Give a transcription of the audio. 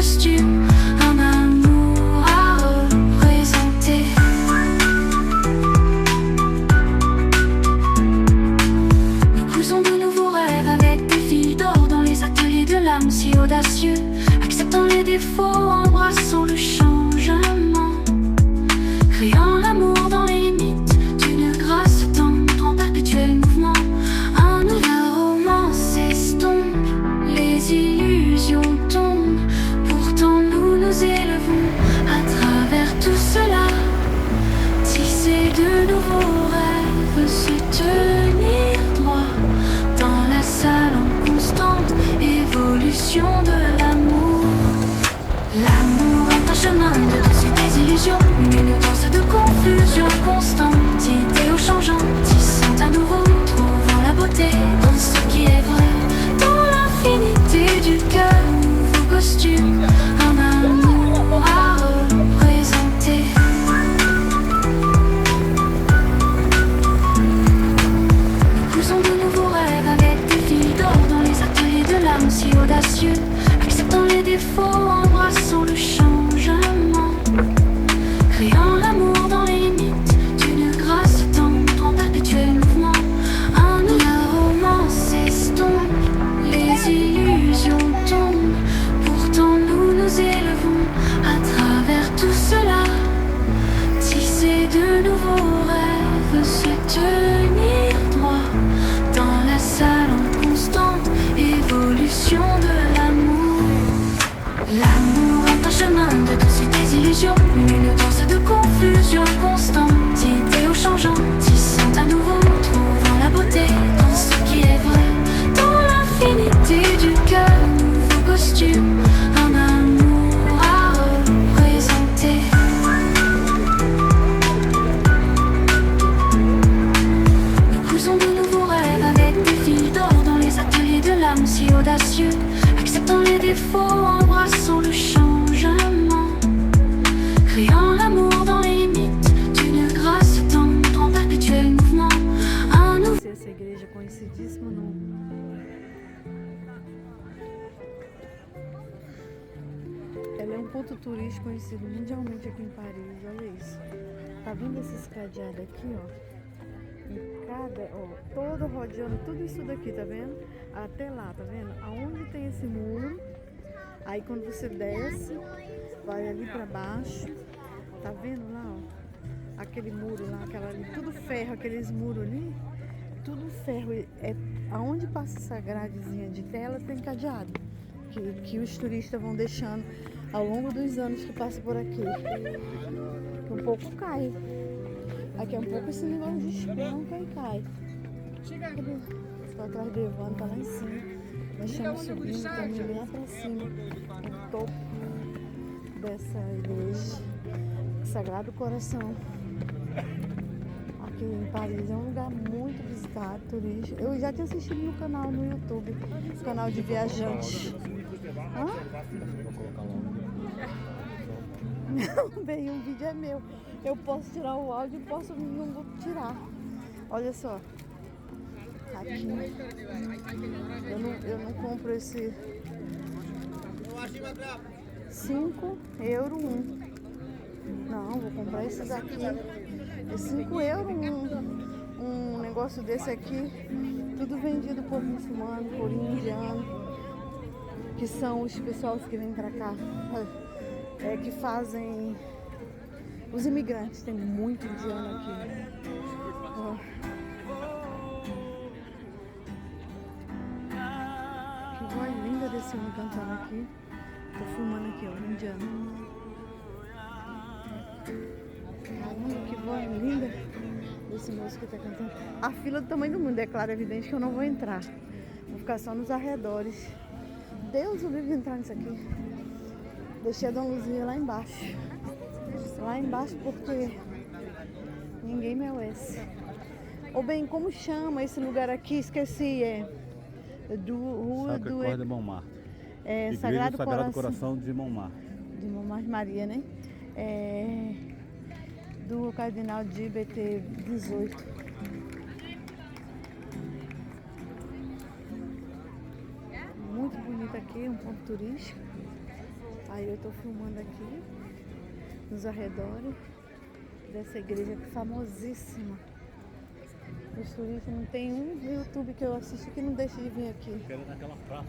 costume, un amour à représenter. Nous cousons de nouveaux rêves avec des fils d'or dans les ateliers de l'âme si audacieux, acceptant les défauts, embrassant le changement, créant l'amour dans les limites d'une grâce tendre en perpétuel mouvement. Un nouvel roman s'estompe, les illusions tombent, pourtant nous nous élevons à travers tout cela. Tisser de nouveaux rêves, se tenir droit dans la salle en constante évolution de l'amour. L'amour est un chemin de douce et désillusion, une danse de confusion constante, idéaux changeants, tissant à nouveau, trouvant la beauté dans ce qui est vrai, dans l'infinité du cœur, nouveau costume, un amour à représenter. Nous cousons de nouveaux rêves avec des fils d'or dans les ateliers de l'âme si audacieux, acceptant les défauts, embrassant le changement, créant l'amour dans les limites d'une grâce tendre en perpétuel mouvement. Un nouvel roman s'estompe, les illusions tombent, pourtant nous nous élevons à travers tout cela. Tisser de nouveaux rêves, se tenir droit dans la salle en constante évolution de l'amour. L'amour est un chemin de douce et désillusion, une danse de confusion constante, idéaux changeants, tissant à nouveau, trouvant la beauté dans ce qui est vrai, dans l'infinité du cœur, nouveau costume, un amour à représenter. Nous cousons de nouveaux rêves avec des fils d'or dans les ateliers de l'âme si audacieux, acceptant les défauts, embrassant le changement, créant l'amour dans les limites d'une grâce tendre en perpétuel mouvement. Un nouveau... Essa igreja é conhecidíssima no... Ela é um ponto turístico conhecido mundialmente aqui em Paris, olha isso. Tá vendo esses cadeados aqui, ó? E cada, ó, todo rodeando tudo isso daqui, tá vendo? Até lá, tá vendo? Aonde tem esse muro, aí quando você desce, vai ali pra baixo, tá vendo lá, ó? Aquele muro lá, aquela ali, tudo ferro, aqueles muros ali, tudo ferro. É, aonde passa essa gradezinha de tela tem cadeado, que os turistas vão deixando ao longo dos anos que passa por aqui. Que um pouco cai. Aqui é um pouco esse negócio de espanca e cai. Está atrás do Evandro, tá lá em cima. Nós estamos subindo também lá pra cima, o topo dessa igreja, Sagrado Coração. Aqui em Paris é um lugar muito visitado, turístico. Eu já tinha assistido no canal no YouTube, canal de viajantes. Hã? Não, bem, o vídeo é meu. Eu posso tirar o áudio, posso não vou tirar. Olha só. Aqui. Eu não compro esse 5 euros um. Não, vou comprar esses aqui. É 5 euros um negócio desse aqui. Tudo vendido por muçulmano, por indiano, que são os pessoal que vêm pra cá, que fazem os imigrantes. Tem muito indiano aqui. Ó. Que voz linda desse homem cantando aqui. Tô filmando aqui, ó, indiano. Caramba, que voz linda desse moço que tá cantando. A fila do tamanho do mundo, é claro, é evidente que eu não vou entrar. Vou ficar só nos arredores. Deus o livre de entrar nisso aqui. Deixei a Dona Luzia lá embaixo. Lá embaixo porque ninguém merece. Ou bem, como chama esse lugar aqui? Esqueci. Rua do... de Montmartre. Sagrado Coração de Montmartre. De Montmartre Maria, né? Do Cardinal de BT 18. Muito bonito aqui, um ponto turístico. Aí eu tô filmando aqui nos arredores dessa igreja famosíssima. Os turistas, não tem um YouTube que eu assisto que não deixe de vir aqui. Quero naquela praça.